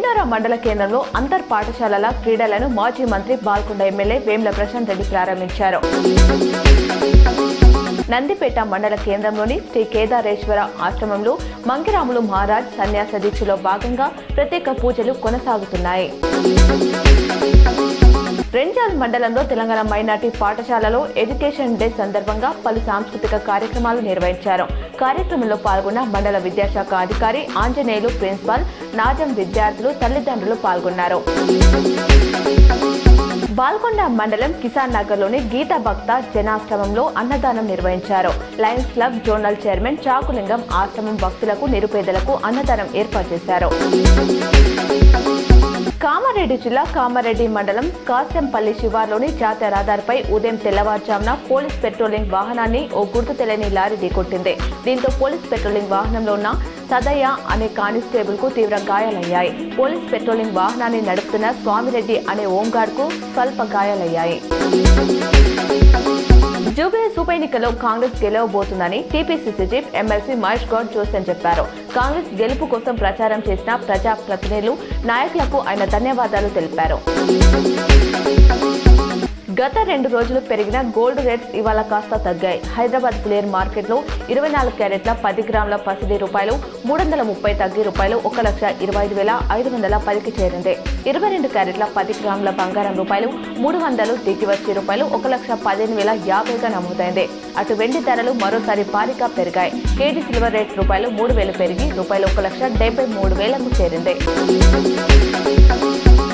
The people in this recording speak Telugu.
పింజారా మండల కేంద్రంలో అంతర్ పాఠశాలల క్రీడలను మాజీ మంత్రి బాల్కొండ ఎమ్మెల్యే వేముల ప్రశాంత్ రెడ్డి ప్రారంభించారు. నందిపేట మండల కేంద్రంలోని శ్రీ కేదారేశ్వర ఆశ్రమంలో మంకిరాములు మహారాజ్ సన్యాస దీక్షలో భాగంగా ప్రత్యేక పూజలు కొనసాగుతున్నాయి. రెంజాల్ మండలంలో తెలంగాణ మైనార్టీ పాఠశాలలో ఎడ్యుకేషన్ డే సందర్భంగా పలు సాంస్కృతిక కార్యక్రమాలు నిర్వహించారు. కార్యక్రమంలో పాల్గొన్న మండల విద్యాశాఖ అధికారి ఆంజనేయులు, ప్రిన్సిపాల్ నాజం, విద్యార్థులు, తల్లిదండ్రులు పాల్గొన్నారు. బాల్కొండ మండలం కిసాన్ నగర్లోని గీతా భక్త జనాశ్రమంలో అన్నదానం నిర్వహించారు. లయన్స్ క్లబ్ జోనల్ చైర్మన్ చాకులింగం ఆశ్రమం భక్తులకు, నిరుపేదలకు అన్నదానం ఏర్పాటు చేశారు. కామారెడ్డి జిల్లా కామారెడ్డి మండలం కాశంపల్లి శివార్లోని జాతీయ రహదారిపై ఉదయం తెల్లవారుజామున పోలీస్ పెట్రోలింగ్ వాహనాన్ని ఓ గుర్తు తెలియని లారీ ఢీకొట్టింది. దీంతో పోలీస్ పెట్రోలింగ్ వాహనంలో ఉన్న సదయ్య అనే కానిస్టేబుల్ కు తీవ్ర గాయాలయ్యాయి. పోలీస్ పెట్రోలింగ్ వాహనాన్ని నడుపుతున్న స్వామిరెడ్డి అనే హోంగార్డ్ కు స్వల్ప గాయాలయ్యాయి. జూబ్లీహిల్స్ ఉప ఎన్నికల్లో కాంగ్రెస్ గెలవబోతుందని TPCC chief MLC Mahesh Goud జోసెన్ చెప్పారు. కాంగ్రెస్ గెలుపు కోసం ప్రచారం చేసిన ప్రజాప్రతినిధులు, నాయకులకు ఆయన ధన్యవాదాలు తెలిపారు. గత 2 రోజులు పెరిగిన గోల్డ్ రేట్స్ ఇవాళ కాస్త తగ్గాయి. హైదరాబాద్ క్లియర్ మార్కెట్లో 24 క్యారెట్ల 10 గ్రాముల పసిడి రూపాయలు 330 తగ్గి రూపాయలు 1,25,510కి చేరింది. 22 క్యారెట్ల 10 గ్రాముల బంగారం రూపాయలు 300 దిగి వచ్చి రూపాయలు 1,15,050గా నమోదైంది. అటు వెండి ధరలు మరోసారి భారీగా పెరిగాయి. కేజీ సిల్వర్ రేట్ రూపాయలు 3,000 పెరిగి రూపాయలు 1,73,000కు చేరింది.